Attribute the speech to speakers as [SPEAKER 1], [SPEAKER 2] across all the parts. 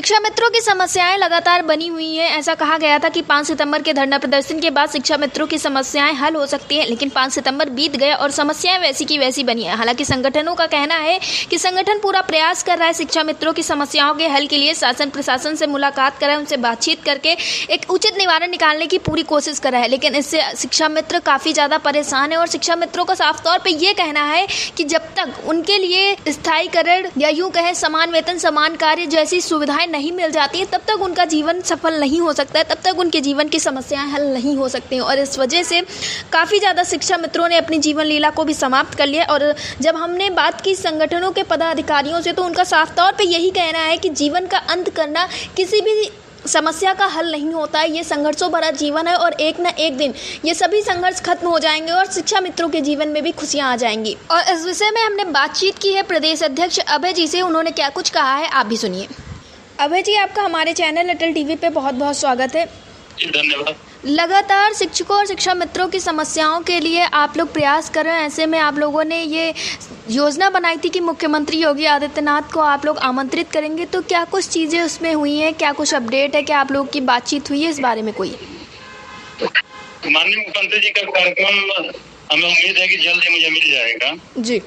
[SPEAKER 1] शिक्षा मित्रों की समस्याएं लगातार बनी हुई हैं। ऐसा कहा गया था कि 5 सितंबर के धरना प्रदर्शन के बाद शिक्षा मित्रों की समस्याएं हल हो सकती हैं, लेकिन 5 सितंबर बीत गया और समस्याएं वैसी की वैसी बनी है। हालांकि संगठनों का कहना है कि संगठन पूरा प्रयास कर रहा है शिक्षा मित्रों की समस्याओं के हल के लिए। शासन प्रशासन से मुलाकात कर रहा है, उनसे बातचीत करके एक उचित निवारण निकालने की पूरी कोशिश कर रहा है, लेकिन इससे शिक्षा मित्र काफ़ी ज़्यादा परेशान है। और शिक्षा मित्रों का साफ तौर पर यह कहना है कि जब तक उनके लिए स्थायीकरण या यूँ कहें समान वेतन समान कार्य जैसी सुविधाएं नहीं मिल जाती है, तब तक उनका जीवन सफल नहीं हो सकता है, तब तक उनके जीवन की समस्याएं हल नहीं हो सकती हैं। और इस वजह से काफ़ी ज़्यादा शिक्षा मित्रों ने अपनी जीवन लीला को भी समाप्त कर लिया। और जब हमने बात की संगठनों के पदाधिकारियों से, तो उनका साफ तौर पे यही कहना है कि जीवन का अंत करना किसी भी समस्या का हल नहीं होता है। ये संघर्षों भरा जीवन है और एक न एक दिन ये सभी संघर्ष खत्म हो जाएंगे और शिक्षा मित्रों के जीवन में भी खुशियां आ जाएंगी। और इस विषय में हमने बातचीत की है प्रदेश अध्यक्ष अभय जी से। उन्होंने क्या कुछ कहा है, आप भी सुनिए। अभय जी, आपका हमारे चैनल अटल टीवी पे बहुत बहुत स्वागत है।
[SPEAKER 2] धन्यवाद।
[SPEAKER 1] लगातार शिक्षकों और शिक्षा मित्रों की समस्याओं के लिए आप लोग प्रयास कर रहे हैं। ऐसे में आप लोगों ने ये योजना बनाई थी कि मुख्यमंत्री योगी आदित्यनाथ को आप लोग आमंत्रित करेंगे, तो क्या कुछ चीज़ें उसमें हुई हैं, क्या कुछ अपडेट है, क्या आप लोगों की बातचीत हुई है इस बारे में कोई?
[SPEAKER 2] माननीय मुख्यमंत्री जी का कार्यक्रम हमें उम्मीद है कि जल्द ही मुझे मिल जाएगा
[SPEAKER 1] जी,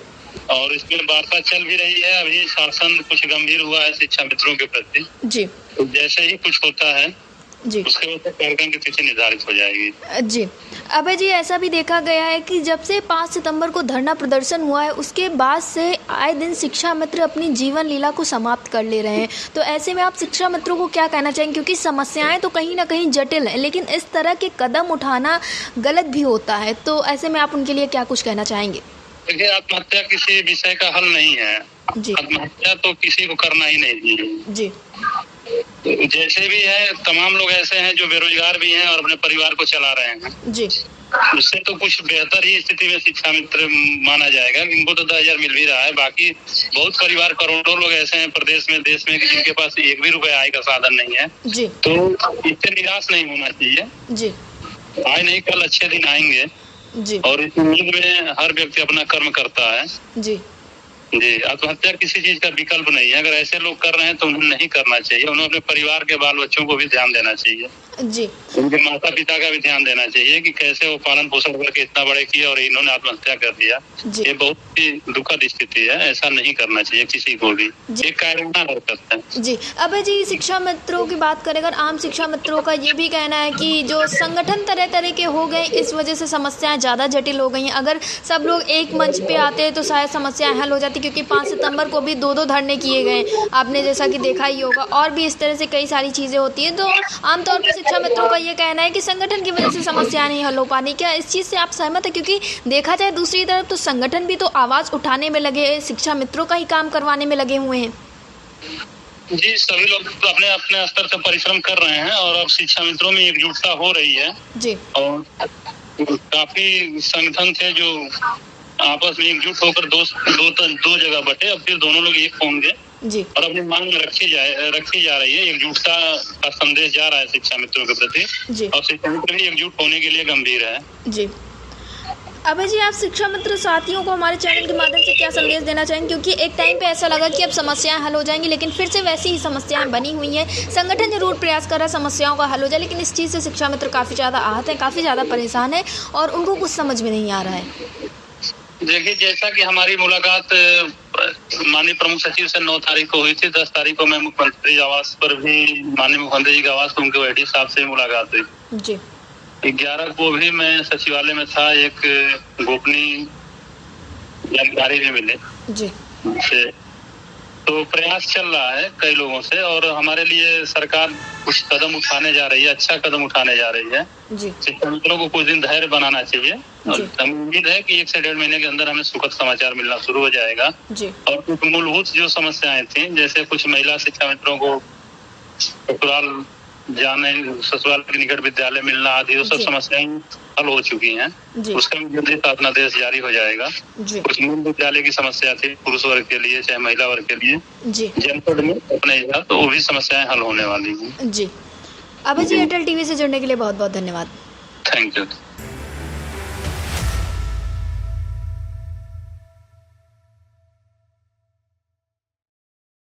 [SPEAKER 2] और इसमें वार्ता चल भी रही है। अभी शासन कुछ गंभीर हुआ है शिक्षा मित्रों के प्रति
[SPEAKER 1] जी,
[SPEAKER 2] तो जैसे ही कुछ होता है
[SPEAKER 1] जी,
[SPEAKER 2] उसके बाद कार्यक्रम की तिथि निर्धारित हो जाएगी।
[SPEAKER 1] जी। अभय जी, ऐसा भी देखा गया है कि जब से 5 सितंबर को धरना प्रदर्शन हुआ है, उसके बाद से आए दिन शिक्षा मित्र अपनी जीवन लीला को समाप्त कर ले रहे हैं। तो ऐसे में आप शिक्षा मित्रों को क्या कहना चाहेंगे, क्योंकि समस्याएं तो कहीं ना कहीं जटिल हैं, लेकिन इस तरह के कदम उठाना गलत भी होता है। तो ऐसे में आप उनके लिए क्या कुछ कहना चाहेंगे?
[SPEAKER 2] देखिए, आत्महत्या किसी विषय का हल नहीं है।
[SPEAKER 1] जी,
[SPEAKER 2] आत्महत्या तो किसी को करना ही नहीं चाहिए।
[SPEAKER 1] जी,
[SPEAKER 2] जैसे भी है, तमाम लोग ऐसे हैं जो बेरोजगार भी हैं और अपने परिवार को चला रहे हैं।
[SPEAKER 1] जी,
[SPEAKER 2] उससे तो कुछ बेहतर ही स्थिति में शिक्षा मित्र माना जाएगा। इनको तो 10,000 मिल भी रहा है। बाकी बहुत परिवार, करोड़ों लोग ऐसे हैं प्रदेश में, देश में, कि जिनके पास एक भी रुपए आय का साधन नहीं है।
[SPEAKER 1] जी,
[SPEAKER 2] तो इससे निराश नहीं होना चाहिए।
[SPEAKER 1] जी,
[SPEAKER 2] आए नहीं, कल अच्छे दिन आएंगे
[SPEAKER 1] जी,
[SPEAKER 2] और इस उम्मीद में हर व्यक्ति अपना कर्म करता है।
[SPEAKER 1] जी,
[SPEAKER 2] जी, आत्महत्या किसी चीज का विकल्प नहीं है। अगर ऐसे लोग कर रहे हैं तो उन्हें नहीं करना चाहिए। उन्हें अपने परिवार के बाल बच्चों को भी ध्यान देना चाहिए,
[SPEAKER 1] जी,
[SPEAKER 2] उनके माता पिता का भी ध्यान देना चाहिए कि कैसे वो पालन पोषण करके इतना बड़े किए और इन्होंने आत्महत्या कर दिया।
[SPEAKER 1] जी,
[SPEAKER 2] ये बहुत ही दुखद स्थिति है। ऐसा नहीं करना चाहिए किसी को भी। ये कायराना हरकत है।
[SPEAKER 1] जी। अभय जी, शिक्षा मित्रों की बात करें अगर, आम शिक्षा मित्रों का ये भी कहना है कि जो संगठन तरह तरह के हो गए, इस वजह से समस्याएं ज़्यादा जटिल हो गई हैं। अगर सब लोग एक मंच पे आते तो शायद समस्याएं हल हो जाती, क्योंकि 5 सितंबर को भी 2-2 धरने किए गए, आपने जैसा कि देखा ही होगा। और भी इस तरह से कई सारी चीज़ें होती हैं। तो आमतौर पर शिक्षा मित्रों का ये कहना है कि संगठन की वजह से समस्या नहीं हल हो पानी। क्या इस चीज़ से आप सहमत है? क्योंकि देखा जाए दूसरी तरफ तो संगठन भी तो आवाज़ उठाने में लगे हैं, शिक्षा मित्रों का ही काम करवाने में लगे हुए हैं।
[SPEAKER 2] जी, सभी लोग तो अपने अपने स्तर से परिश्रम कर रहे हैं और अब शिक्षा मित्रों में एकजुटता हो रही है।
[SPEAKER 1] जी,
[SPEAKER 2] और काफी संगठन थे जो आपस में एकजुट होकर दो जगह बटे, अब फिर दोनों लोग एक होंगे
[SPEAKER 1] जी,
[SPEAKER 2] और अपनी मांग रखी जा रही है। एकजुटता का संदेश जा रहा है शिक्षा मित्रों के प्रति
[SPEAKER 1] जी,
[SPEAKER 2] और शिक्षा मित्र भी एकजुट होने के लिए गंभीर है।
[SPEAKER 1] जी। अभय जी, आप शिक्षा मित्र साथियों को हमारे चैनल के माध्यम से क्या संदेश देना चाहेंगे, क्योंकि एक टाइम पे ऐसा लगा कि अब समस्याएं हल हो जाएंगी, लेकिन फिर से वैसी ही समस्याएं बनी हुई हैं। संगठन जरूर प्रयास कर रहा है समस्याओं का हल हो जाए, लेकिन इस चीज़ से शिक्षा मित्र काफ़ी ज़्यादा आहत है, काफ़ी ज़्यादा परेशान है और उनको कुछ समझ में नहीं आ रहा है।
[SPEAKER 2] देखिए, जैसा कि हमारी मुलाकात माननीय प्रमुख सचिव से 9 तारीख को हुई थी, 10 तारीख को मैं मुख्यमंत्री आवास पर भी माननीय मुख्यमंत्री जी के आवास पर उनके वैडी साहब से मुलाकात हुई।
[SPEAKER 1] जी,
[SPEAKER 2] 11 को भी मैं सचिवालय में था। एक गोपनीय जानकारी भी मिले
[SPEAKER 1] जी,
[SPEAKER 2] से, तो प्रयास चल रहा है कई लोगों से और हमारे लिए सरकार कुछ कदम उठाने जा रही है, अच्छा कदम उठाने जा रही है।
[SPEAKER 1] जी,
[SPEAKER 2] शिक्षा मित्रों को कुछ दिन धैर्य बनाना चाहिए और
[SPEAKER 1] जी,
[SPEAKER 2] हमें उम्मीद है कि 1 से 1.5 महीने के अंदर हमें सुखद समाचार मिलना शुरू हो जाएगा।
[SPEAKER 1] जी,
[SPEAKER 2] और कुछ मूलभूत जो समस्याएं थी, जैसे कुछ महिला शिक्षा मित्रों को ससुराल जाने, ससुराल के निकट विद्यालय मिलना आदि, वो सब
[SPEAKER 1] जी,
[SPEAKER 2] समस्याएं हल हो चुकी हैं।
[SPEAKER 1] जी,
[SPEAKER 2] उसका भी जल्दी शासनादेश जारी हो जाएगा।
[SPEAKER 1] जी,
[SPEAKER 2] कुछ मूल विद्यालय की समस्या थी पुरुष वर्ग के लिए चाहे महिला वर्ग के लिए
[SPEAKER 1] जी,
[SPEAKER 2] जनपद में अपने यहाँ, तो वो भी समस्याएं हल होने वाली हैं।
[SPEAKER 1] जी। अभय जी, अटल टीवी से जुड़ने के लिए बहुत बहुत धन्यवाद।
[SPEAKER 2] Thank you.